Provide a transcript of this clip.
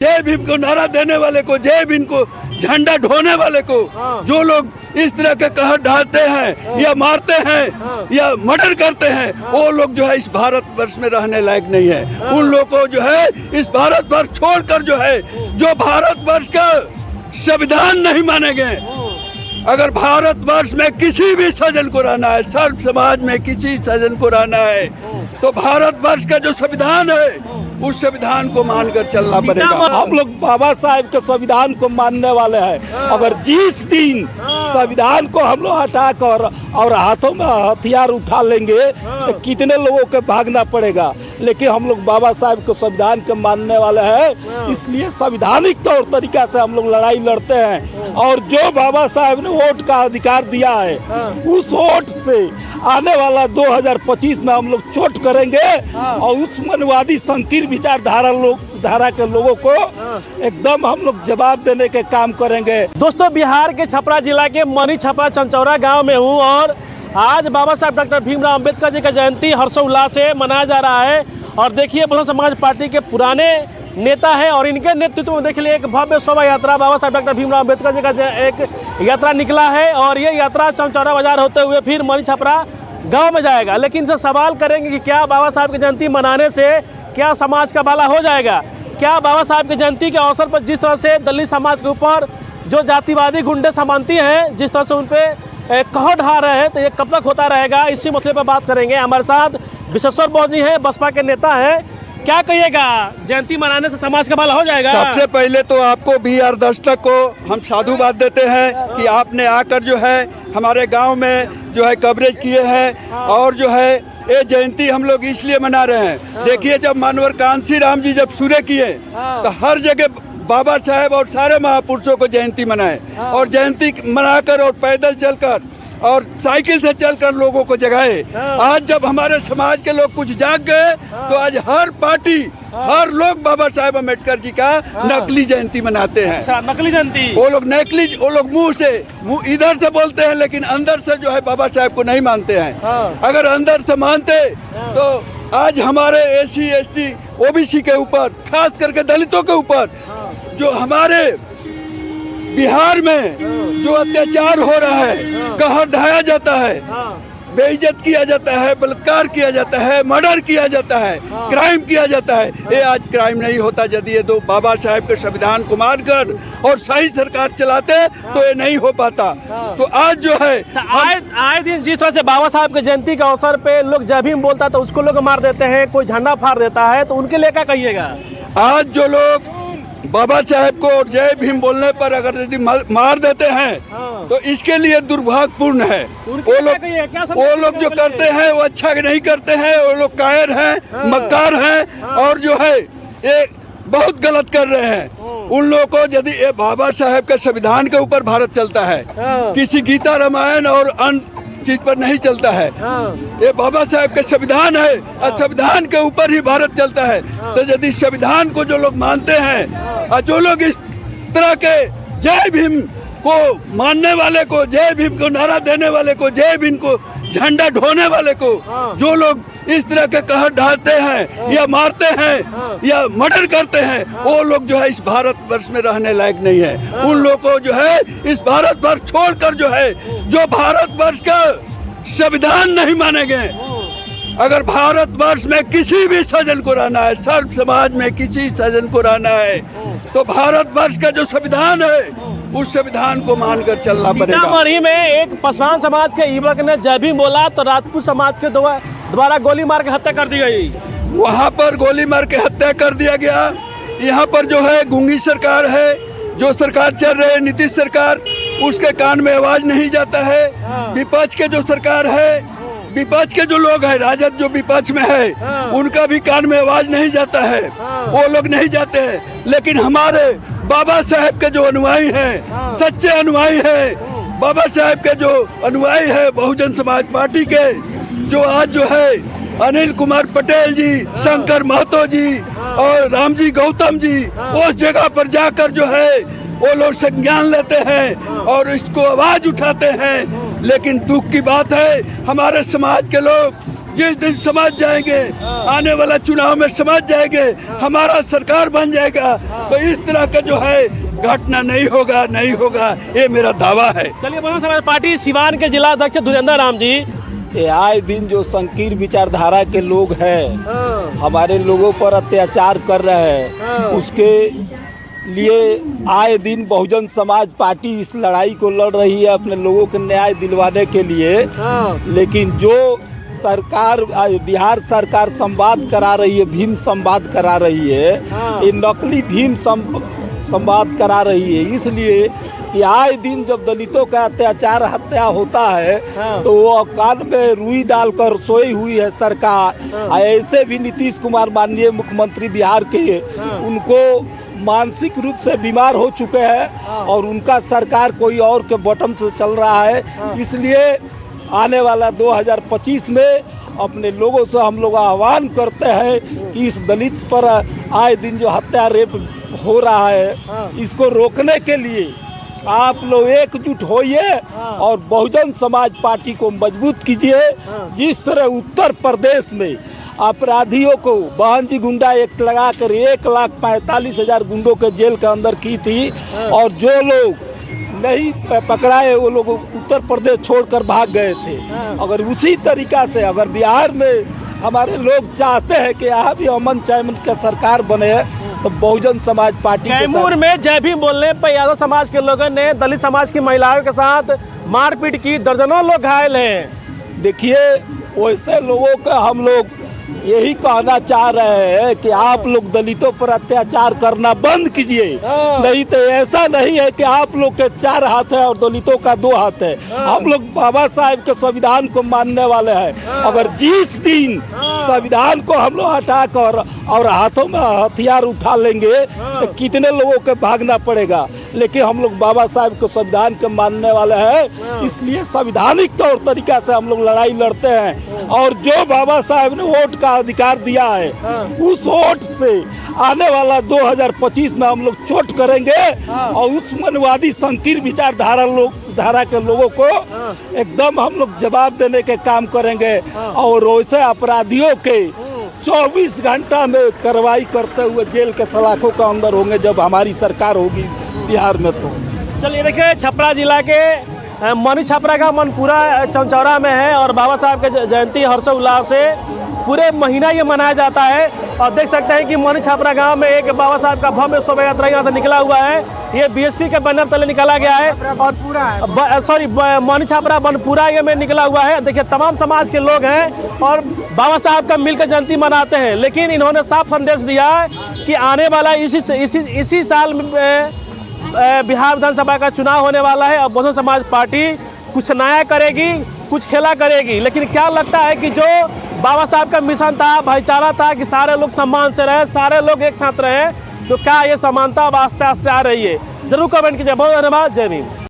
जय भीम को नारा देने वाले को, जय भीम को झंडा ढोने वाले को, जो लोग इस तरह के कहर ढालते हैं या मारते हैं या मर्डर करते हैं, वो लोग जो है इस भारत वर्ष में रहने लायक नहीं है। उन लोगों को जो है इस भारत वर्ष छोड़कर जो है, जो भारत वर्ष का संविधान नहीं माने गए, अगर भारत वर्ष में किसी भी सज्जन को रहना है, सर्व समाज में किसी सज्जन को रहना है, तो भारत वर्ष का जो संविधान है उस संविधान को मानकर चलना पड़ेगा। हम लोग बाबा साहब के संविधान को मानने वाले हैं। अगर जिस दिन संविधान को हम लोग हटा कर और हाथों में हथियार उठा लेंगे तो कितने लोगों के भागना पड़ेगा। लेकिन हम लोग बाबा साहब के संविधान के मानने वाले हैं, इसलिए संवैधानिक तौर तरीका से हम लोग लड़ाई लड़ते हैं। और जो बाबा साहब ने वोट का अधिकार दिया है, उस वोट से आने वाला 2025 में हम लोग चोट करेंगे और उस मनवादी संकीर्ण विचारधारा के लोगों को एकदम हम लोग जवाब देने के काम करेंगे। दोस्तों, बिहार के छपरा जिला के मनी छपरा चंचौरा गांव में हूं और आज बाबा साहब डॉक्टर भीमराव अंबेडकर जी का जयंती हर्षोल्लास से मनाया जा रहा है। और देखिए, बहुजन समाज पार्टी के पुराने नेता है और इनके नेतृत्व में देखिए एक भव्य शोभा यात्रा बाबा साहब डॉक्टर भीमराव अंबेडकर जी का एक यात्रा निकला है और ये यात्रा चंचौरा बाजार होते हुए फिर मनी छपरा गांव में जाएगा। लेकिन इनसे सवाल करेंगे कि क्या बाबा साहब की जयंती मनाने से क्या समाज का भला हो जाएगा। क्या बाबा साहब की जयंती के अवसर पर जिस तरह से दलित समाज के ऊपर जो जातिवादी गुंडे सामंती हैं, जिस तरह से उन पर कहर ढा रहे हैं, तो ये कब तक होता रहेगा, इसी मसले पर बात करेंगे। हमारे साथ विश्वेश्वर बौद्ध जी हैं, बसपा के नेता हैं। क्या कहिएगा, जयंती मनाने से समाज का भला हो जाएगा? सबसे पहले तो आपको BR दस्तक को हम साधुवाद देते हैं कि आपने आकर जो है हमारे गांव में जो है कवरेज किए हैं और जो है ये जयंती हम लोग इसलिए मना रहे हैं। देखिए, जब मानवर कांसी राम जी जब सूर्य किए तो हर जगह बाबा साहेब और सारे महापुरुषों को जयंती मनाए और जयंती मनाकर और पैदल चलकर और साइकिल से चलकर लोगों को जगाए। आज जब हमारे समाज के लोग कुछ जाग गए तो आज हर पार्टी, हर लोग बाबा साहेब अम्बेडकर जी का नकली जयंती मनाते हैं। अच्छा, नकली जयंती। वो लोग मुंह इधर से बोलते हैं लेकिन अंदर से जो है बाबा साहेब को नहीं मानते हैं। अगर अंदर से मानते तो आज हमारे SC ST OBC के ऊपर, खास करके दलितों के ऊपर जो हमारे बिहार में जो अत्याचार हो रहा है, कहर ढाया जाता है, बेइज्जत किया जाता है, बलात्कार किया जाता है, मर्डर किया जाता है, क्राइम किया जाता है, ये आज क्राइम नहीं होता। यदि ये दो बाबा साहेब के संविधान को मानकर और सही सरकार चलाते तो ये नहीं हो पाता। तो आज जो है आए दिन जिस तरह से बाबा साहब के जयंती के अवसर पे लोग जय भीम बोलता है तो उसको लोग मार देते हैं, कोई झंडा फाड़ देता है, तो उनके लिए क्या कहिएगा? आज जो लोग बाबा साहेब को और जय भीम बोलने पर अगर यदि मार देते हैं तो इसके लिए दुर्भाग्यपूर्ण है। वो लोग जो करते हैं वो अच्छा नहीं करते हैं, वो लोग कायर हैं, मक्कार हैं और जो है ये बहुत गलत कर रहे हैं। उन लोगों को यदि ये बाबा साहेब के संविधान के ऊपर भारत चलता है, किसी गीता रामायण और अन्य चीज पर नहीं चलता है। ये बाबा साहेब का संविधान है और संविधान के ऊपर ही भारत चलता है। तो यदि संविधान को जो लोग मानते हैं और जो लोग इस तरह के जय भीम को मानने वाले को, जय भीम को नारा देने वाले को, जय भीम को झंडा ढोने वाले को, जो लोग इस तरह के कहर ढालते हैं या मारते हैं या मर्डर करते हैं, वो लोग जो है इस भारत वर्ष में रहने लायक नहीं है। उन लोगों को जो है इस भारत वर्ष छोड़कर जो है, जो भारत वर्ष का संविधान नहीं माने गए, अगर भारत वर्ष में किसी भी सज्जन को रहना है, सर्व समाज में किसी सज्जन को रहना है, तो भारत वर्ष का जो संविधान है उस संविधान को मानकर चलना पड़ेगा। सीतामढ़ी में एक पासवान समाज के युवक ने जय भीम बोला तो राजपूत समाज के द्वारा गोली मार के हत्या कर दी गई। वहाँ पर गोली मार के हत्या कर दिया गया। यहाँ पर जो है गूंगी सरकार है, जो सरकार चल रही है नीतीश सरकार, उसके कान में आवाज नहीं जाता है। विपक्ष के जो सरकार है, विपक्ष के जो लोग हैं, राजद जो विपक्ष में है, उनका भी कान में आवाज नहीं जाता है, वो लोग नहीं जाते हैं। लेकिन हमारे बाबा साहेब के जो अनुयायी हैं, सच्चे अनुयायी हैं, बाबा साहेब के जो अनुयायी है बहुजन समाज पार्टी के, जो आज जो है अनिल कुमार पटेल जी, शंकर महतो जी और रामजी गौतम जी उस जगह पर जाकर जो है वो लोग संज्ञान लेते हैं और इसको आवाज उठाते हैं। लेकिन दुख की बात है, हमारे समाज के लोग जिस दिन समझ जाएंगे, आने वाला चुनाव में समझ जाएंगे, हमारा सरकार बन जाएगा, तो इस तरह का जो है घटना नहीं होगा, ये मेरा दावा है। चलिए, बहुजन समाज पार्टी सिवान के जिला अध्यक्ष धुरेंद्र राम जी, ये आए दिन जो संकीर्ण विचारधारा के लोग हैं हमारे लोगों पर अत्याचार कर रहे हैं, उसके लिए आए दिन बहुजन समाज पार्टी इस लड़ाई को लड़ रही है अपने लोगों को न्याय दिलवाने के लिए। लेकिन जो सरकार बिहार सरकार संवाद करा रही है, भीम संवाद करा रही है, ये नकली भीम संवाद करा रही है। इसलिए कि आए दिन जब दलितों का अत्याचार हत्या होता है तो वो कान में रुई डालकर सोई हुई है सरकार। ऐसे भी नीतीश कुमार माननीय मुख्यमंत्री बिहार के, उनको मानसिक रूप से बीमार हो चुके हैं और उनका सरकार कोई और के बटन से चल रहा है। इसलिए आने वाला 2025 में अपने लोगों से हम लोग आह्वान करते हैं कि इस दलित पर आए दिन जो हत्या रेप हो रहा है, इसको रोकने के लिए आप लोग एकजुट होइए और बहुजन समाज पार्टी को मजबूत कीजिए। जिस तरह उत्तर प्रदेश में अपराधियों को बहनजी गुंडा एक्ट लगाकर 1,45,000 गुंडों के जेल के अंदर की थी और जो लोग नहीं पकड़ाए वो लोग उत्तर प्रदेश छोड़कर भाग गए थे। अगर उसी तरीका से अगर बिहार में हमारे लोग चाहते हैं कि यहाँ भी अमन चैन का सरकार बने, तो बहुजन समाज पार्टी कैमूर में जय भीम बोलने पर यादव समाज के लोगों ने दलित समाज की महिलाओं के साथ मारपीट की, दर्जनों लोग घायल हैं। देखिए, वैसे लोगों का हम लोग यही कहना चाह रहे हैं कि आप लोग दलितों पर अत्याचार करना बंद कीजिए। नहीं तो ऐसा नहीं है कि आप लोग के 4 हाथ है और दलितों का 2 हाथ है। हम लोग बाबा साहेब के संविधान को मानने वाले हैं। अगर जिस दिन संविधान को हम लोग हटाकर और हाथों में हथियार उठा लेंगे तो कितने लोगों के भागना पड़ेगा। लेकिन हम लोग बाबा साहेब के संविधान के मानने वाले हैं, इसलिए संविधानिक तौर तरीका से हम लोग लड़ाई लड़ते हैं। और जो बाबा साहेब ने वोट का अधिकार दिया है, उस वोट से आने वाला 2025 में हम लोग चोट करेंगे और उस मनवादी संकीर्ण विचारधारा के लोगों को एकदम हम लोग जवाब देने के काम करेंगे और वैसे अपराधियों के 24 घंटा में कार्रवाई करते हुए जेल के सलाखों के अंदर होंगे जब हमारी सरकार होगी बिहार में। तो चलिए, देखिए, छपरा जिला के मनी छपरा का मनपुरा चौचौरा में है और बाबा साहब के जयंती हर्षोल्लास से पूरे महीना ये मनाया जाता है। और देख सकते हैं कि मनी छपरा गांव में एक बाबा साहब का भव्य शोभा यात्रा यहाँ से निकला हुआ है। ये बीएसपी के बैनर तले निकाला गया है और मनी छपरा बनपुरा ये में निकला हुआ है। देखिए, तमाम समाज के लोग हैं और बाबा साहब का मिलकर जयंती मनाते हैं। लेकिन इन्होंने साफ संदेश दिया है कि आने वाला इसी साल में बिहार विधानसभा का चुनाव होने वाला है और बहुजन समाज पार्टी कुछ नया करेगी, कुछ खेला करेगी। लेकिन क्या लगता है कि जो बाबा साहब का मिशन था, भाईचारा था कि सारे लोग सम्मान से रहे, सारे लोग एक साथ रहे, तो क्या ये समानता अब आस्ते आस्ते आ रही है? जरूर कमेंट कीजिए। बहुत धन्यवाद। जय भीम।